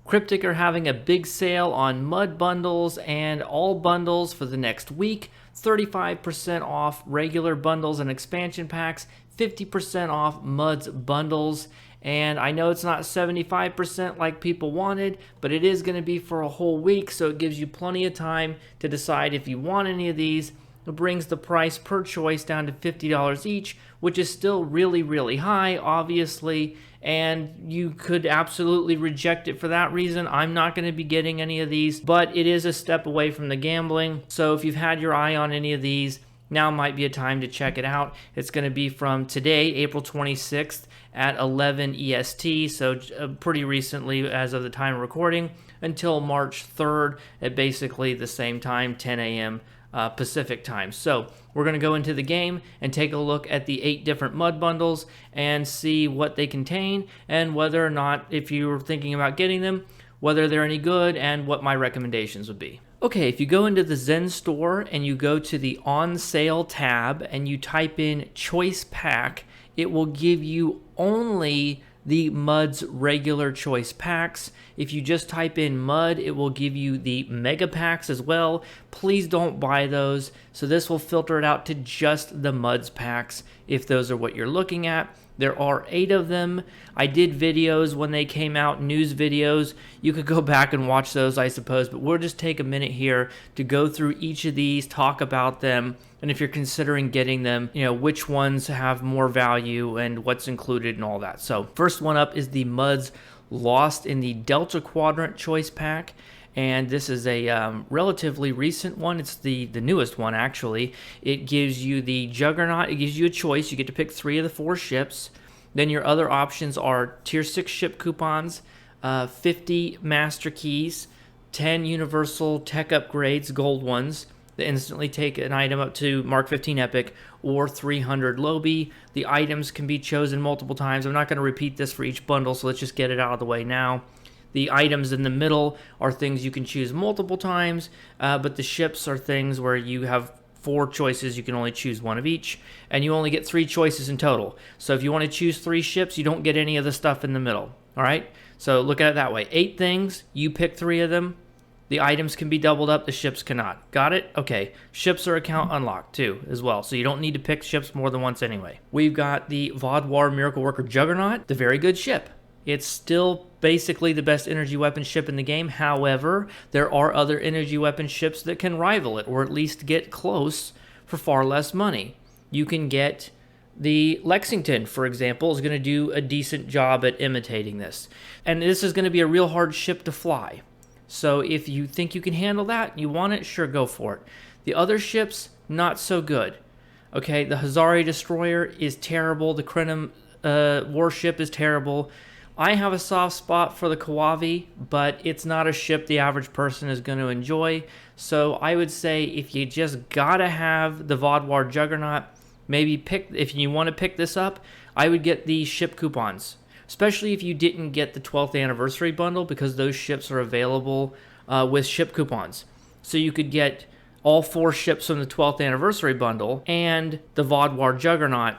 Cryptic are having a big sale on mud bundles and all bundles for the next week. 35% off regular bundles and expansion packs, 50% off muds bundles. And I know it's not 75% like people wanted, but it is going to be for a whole week, so it gives you plenty of time to decide if you want any of these. It brings the price per choice down to $50 each, which is still really, really high, obviously, and you could absolutely reject it for that reason. I'm not going to be getting any of these, but it is a step away from the gambling. So if you've had your eye on any of these, now might be a time to check it out. It's going to be from today, April 26th at 11 EST, so pretty recently as of the time of recording, until March 3rd at basically the same time, 10 a.m. Pacific time. So we're going to go into the game and take a look at the 8 different mud bundles and see what they contain and whether or not, if you're thinking about getting them, whether they're any good and what my recommendations would be. Okay, if you go into the Zen store and you go to the on sale tab and you type in choice pack, it will give you only the Mud's regular choice packs. If you just type in Mud, it will give you the mega packs as well. Please don't buy those. So this will filter it out to just the Mud's packs if those are what you're looking at. There are 8 of them. I did videos when they came out, news videos. You could go back and watch those, I suppose, but we'll just take a minute here to go through each of these, talk about them, and if you're considering getting them, which ones have more value and what's included and all that. So first one up is the Muds Lost in the Delta Quadrant Choice Pack. And this is a relatively recent one. It's the newest one, actually. It gives you the Juggernaut. It gives you a choice. You get to pick 3 of the 4 ships. Then your other options are Tier 6 ship coupons, 50 Master Keys, 10 Universal Tech Upgrades, gold ones, that instantly take an item up to Mark 15 Epic, or 300 Lobby. The items can be chosen multiple times. I'm not going to repeat this for each bundle, so let's just get it out of the way now. The items in the middle are things you can choose multiple times, but the ships are things where you have 4 choices. You can only choose 1 of each, and you only get 3 choices in total. So if you want to choose 3 ships, you don't get any of the stuff in the middle. All right? So look at it that way. 8 things, you pick 3 of them. The items can be doubled up, the ships cannot. Got it? Okay. Ships are account unlocked too, as well. So you don't need to pick ships more than once anyway. We've got the Vodwar Miracle Worker Juggernaut, the very good ship. It's still basically the best energy weapon ship in the game. However, there are other energy weapon ships that can rival it, or at least get close for far less money. You can get the Lexington, for example, is going to do a decent job at imitating this. And this is going to be a real hard ship to fly. So if you think you can handle that, you want it, sure, go for it. The other ships, not so good. Okay, the Hazari Destroyer is terrible. The Krenim warship is terrible. I have a soft spot for the Kawavi, but it's not a ship the average person is going to enjoy. So I would say if you just gotta have the Vodwar Juggernaut, maybe pick, if you want to pick this up, I would get the ship coupons. Especially if you didn't get the 12th anniversary bundle, because those ships are available with ship coupons. So you could get all 4 ships from the 12th anniversary bundle and the Vodwar Juggernaut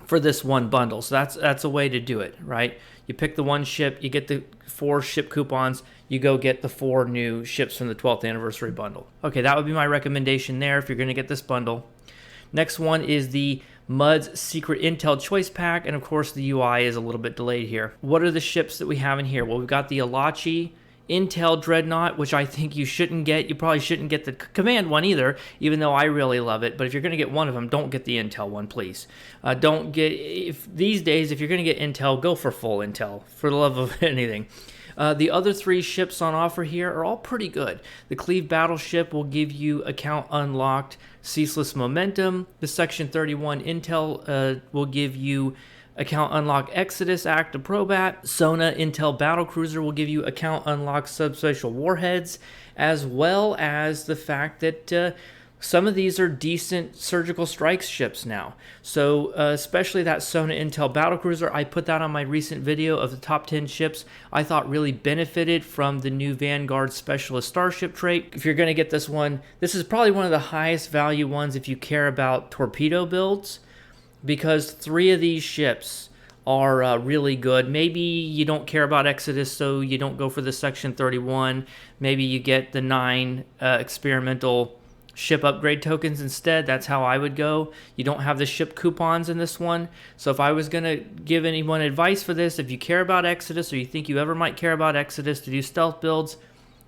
for this one bundle. So that's a way to do it, right? You pick the one ship, you get the 4 ship coupons, you go get the 4 new ships from the 12th anniversary bundle. Okay, that would be my recommendation there if you're going to get this bundle. Next one is the Mud's Secret Intel Choice Pack, and of course the UI is a little bit delayed here. What are the ships that we have in here? Well, we've got the Alachi Intel Dreadnought, which I think you shouldn't get. You probably shouldn't get the Command one either, even though I really love it. But if you're going to get one of them, don't get the Intel one, please. Don't get, if these days, if you're going to get Intel, go for full Intel, for the love of anything. The other 3 ships on offer here are all pretty good. The Cleve Battleship will give you account unlocked Ceaseless Momentum. The Section 31 Intel will give you account unlock Exodus Active Probat. Sona Intel Battlecruiser will give you account unlock Subspatial Warheads, as well as the fact that some of these are decent surgical strikes ships now. So especially that Sona Intel Battlecruiser, I put that on my recent video of the top 10 ships I thought really benefited from the new Vanguard Specialist Starship trait. If you're going to get this one, this is probably one of the highest value ones if you care about torpedo builds, because 3 of these ships are really good. Maybe you don't care about Exodus, so you don't go for the Section 31. Maybe you get the 9 experimental ship upgrade tokens instead. That's how I would go. You don't have the ship coupons in this one. So if I was going to give anyone advice for this, if you care about Exodus or you think you ever might care about Exodus to do stealth builds,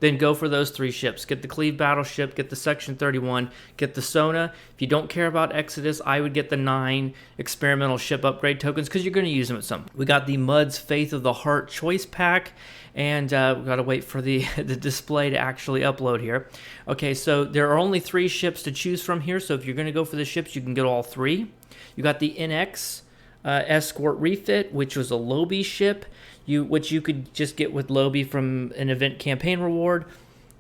then go for those 3 ships. Get the Cleve battleship, get the Section 31, get the Sona. If you don't care about Exodus, I would get the 9 experimental ship upgrade tokens because you're going to use them at some point. We got the Mud's Faith of the Heart choice pack, and we got to wait for the display to actually upload here. Okay, so there are only 3 ships to choose from here, so if you're going to go for the ships, you can get all 3. You got the NX Escort Refit, which was a Lobby ship, which you could just get with Lobby from an event campaign reward.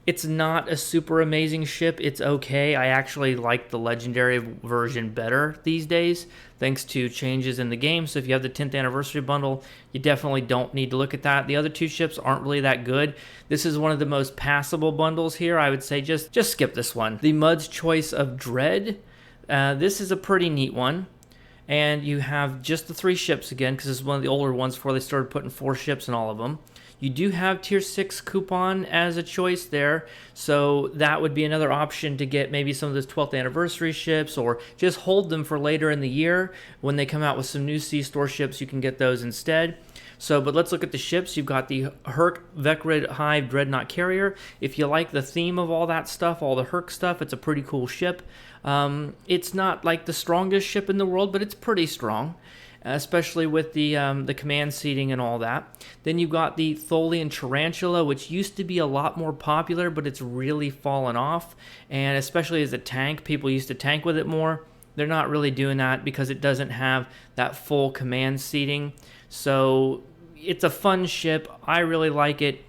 It's not a super amazing ship. It's okay. I actually like the legendary version better these days, thanks to changes in the game. So if you have the 10th anniversary bundle, you definitely don't need to look at that. The other 2 ships aren't really that good. This is one of the most passable bundles here. I would say just skip this one. The Mud's Choice of Dread. This is a pretty neat one. And you have just the 3 ships again, because this is one of the older ones before they started putting 4 ships in all of them. You do have Tier 6 coupon as a choice there, so that would be another option to get maybe some of those 12th anniversary ships, or just hold them for later in the year. When they come out with some new C-Store ships, you can get those instead. So, but let's look at the ships. You've got the Herc Vecrid Hive Dreadnought Carrier. If you like the theme of all that stuff, all the Herc stuff, it's a pretty cool ship. It's not like the strongest ship in the world, but it's pretty strong, especially with the command seating and all that. Then you've got the Tholian Tarantula, which used to be a lot more popular, but it's really fallen off. And especially as a tank, people used to tank with it more. They're not really doing that because it doesn't have that full command seating. So it's a fun ship. I really like it.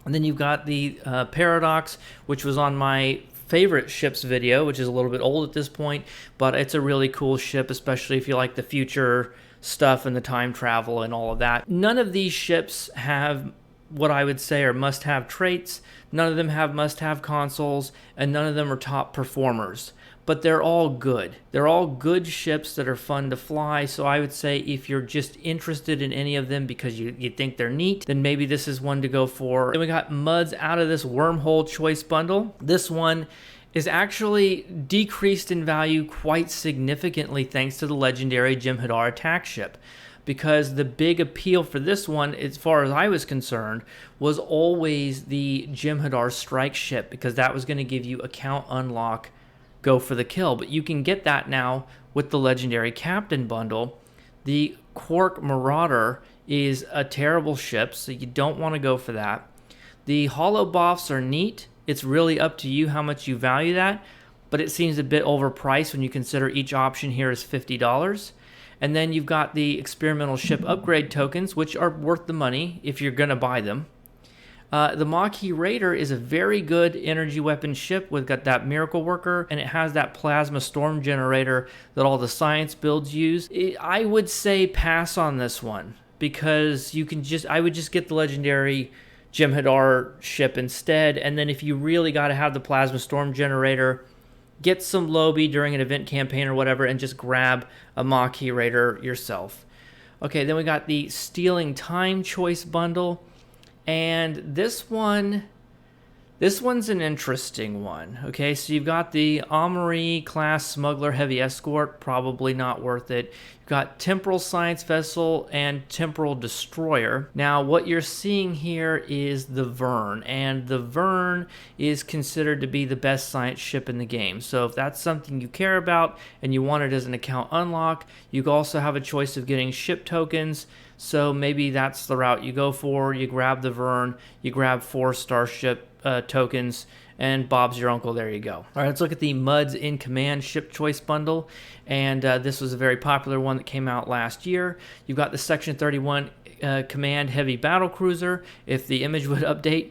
And then you've got the Paradox, which was on my favorite ships video, which is a little bit old at this point, but it's a really cool ship, especially if you like the future stuff and the time travel and all of that. None of these ships have what I would say are must-have traits. None of them have must-have consoles, and none of them are top performers. But they're all good. They're all good ships that are fun to fly, so I would say if you're just interested in any of them because you think they're neat, then maybe this is one to go for. Then we got Muds out of this Wormhole choice bundle. This one is actually decreased in value quite significantly thanks to the legendary Jem'Hadar attack ship. Because the big appeal for this one, as far as I was concerned, was always the Jem'Hadar strike ship, because that was going to give you account unlock, go for the kill. But you can get that now with the legendary captain bundle. The Quark Marauder is a terrible ship, so you don't want to go for that. The holo buffs are neat. It's really up to you how much you value that, but it seems a bit overpriced when you consider each option here is $50. And then you've got the experimental ship upgrade tokens, which are worth the money if you're going to buy them. The Maquis Raider is a very good energy weapon ship. We've got that Miracle Worker, and it has that plasma storm generator that all the science builds use. I would say pass on this one, because I would just get the legendary Jem'Hadar ship instead. And then if you really got to have the plasma storm generator, get some Lobby during an event campaign or whatever, and just grab a Maquis Raider yourself. Okay, then we got the Stealing Time choice bundle. And this one's an interesting one. Okay, so you've got the Amory class Smuggler Heavy Escort, probably not worth it. You've got Temporal Science Vessel and Temporal Destroyer. Now, what you're seeing here is the Vern, and the Vern is considered to be the best science ship in the game. So if that's something you care about and you want it as an account unlock, you also have a choice of getting ship tokens. So maybe that's the route you go for. You grab the Vern, you grab 4 Starship tokens, and Bob's your uncle. There you go. All right, let's look at the Muds in Command ship choice bundle. And this was a very popular one that came out last year. You've got the Section 31 Command Heavy Battle Cruiser, if the image would update,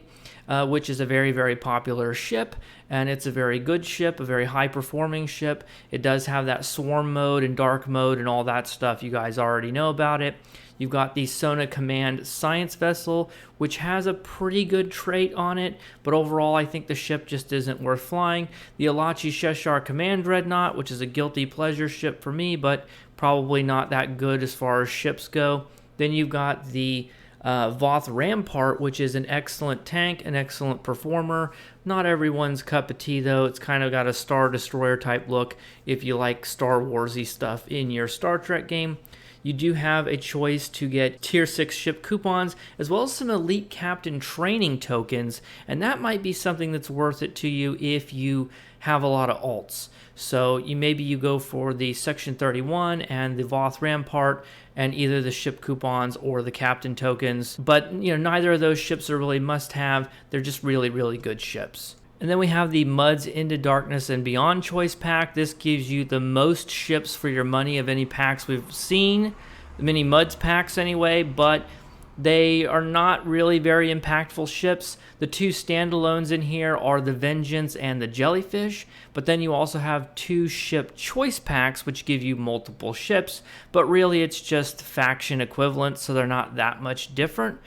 which is a very, very popular ship. And it's a very good ship, a very high-performing ship. It does have that swarm mode and dark mode and all that stuff. You guys already know about it. You've got the Sona Command Science Vessel, which has a pretty good trait on it, but overall I think the ship just isn't worth flying. The Alachi Sheshar Command Dreadnought, which is a guilty pleasure ship for me, but probably not that good as far as ships go. Then you've got the Voth Rampart, which is an excellent tank, an excellent performer. Not everyone's cup of tea, though. It's kind of got a Star Destroyer type look if you like Star Warsy stuff in your Star Trek game. You do have a choice to get Tier 6 ship coupons, as well as some Elite Captain training tokens, and that might be something that's worth it to you if you have a lot of alts. So maybe you go for the Section 31 and the Voth Rampart, and either the ship coupons or the captain tokens. But neither of those ships are really must-have. They're just really, really good ships. And then we have the Muds Into Darkness and Beyond choice pack. This gives you the most ships for your money of any packs we've seen. The mini Muds packs anyway, but they are not really very impactful ships. The two standalones in here are the Vengeance and the Jellyfish, but then you also have two ship choice packs which give you multiple ships, but really it's just faction equivalent, so they're not that much different.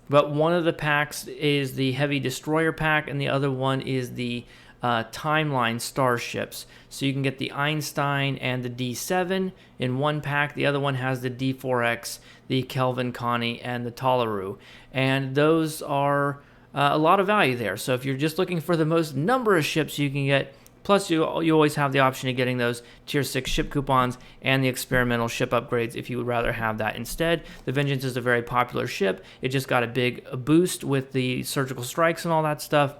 But one of the packs is the Heavy Destroyer pack, and the other one is the Timeline Starships. So you can get the Einstein and the D7 in one pack. The other one has the D4X, the Kelvin Connie, and the Talaru. And those are a lot of value there. So if you're just looking for the most number of ships you can get, plus you always have the option of getting those Tier 6 ship coupons and the experimental ship upgrades if you would rather have that instead. The Vengeance is a very popular ship. It just got a big boost with the surgical strikes and all that stuff.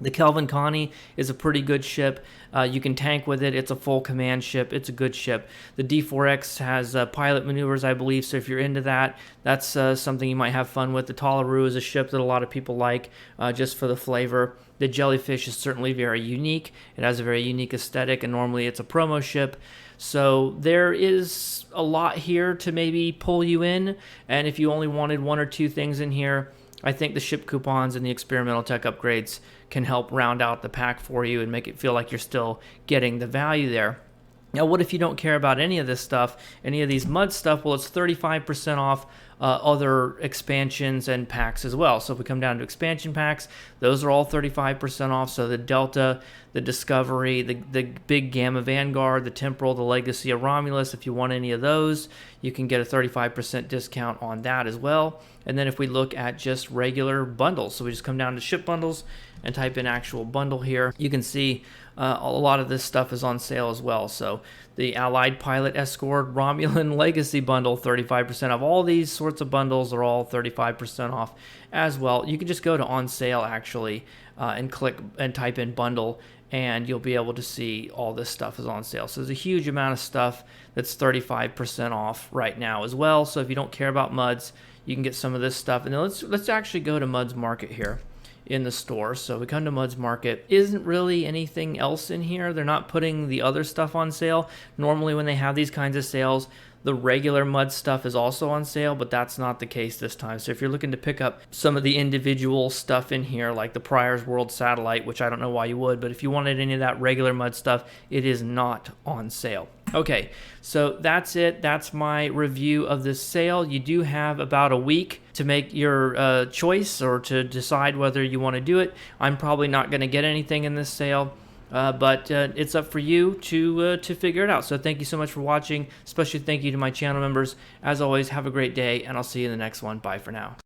The Kelvin Connie is a pretty good ship. You can tank with it. It's a full command ship. It's a good ship. The D4X has pilot maneuvers, I believe, so if you're into that, that's something you might have fun with. The Talaru is a ship that a lot of people like just for the flavor. The Jellyfish is certainly very unique. It has a very unique aesthetic, and normally it's a promo ship. So there is a lot here to maybe pull you in, and if you only wanted one or two things in here, I think the ship coupons and the experimental tech upgrades can help round out the pack for you and make it feel like you're still getting the value there. Now, what if you don't care about any of this stuff, any of these mud stuff? Well, it's 35% off other expansions and packs as well. So if we come down to expansion packs, those are all 35% off. So the Delta, the Discovery, the big Gamma Vanguard, the Temporal, the Legacy of Romulus, if you want any of those, you can get a 35% discount on that as well. And then if we look at just regular bundles, so we just come down to ship bundles and type in actual bundle here, you can see a lot of this stuff is on sale as well. So the Allied Pilot Escort Romulan Legacy bundle, 35% off. All these sorts of bundles are all 35% off as well. You can just go to on sale actually and click and type in bundle, and you'll be able to see all this stuff is on sale. So there's a huge amount of stuff that's 35% off right now as well. So if you don't care about Muds, you can get some of this stuff. And then let's actually go to Muds Market here in the store. So we come to Muds Market. Isn't really anything else in here. They're not putting the other stuff on sale. Normally when they have these kinds of sales, the regular Mud stuff is also on sale, but that's not the case this time. So if you're looking to pick up some of the individual stuff in here, like the Prior's World Satellite, which I don't know why you would, but if you wanted any of that regular Mud stuff, it is not on sale. Okay, so that's it. That's my review of this sale. You do have about a week to make your choice or to decide whether you want to do it. I'm probably not going to get anything in this sale. But it's up for you to figure it out. So thank you so much for watching. Especially thank you to my channel members. As always, have a great day, and I'll see you in the next one. Bye for now.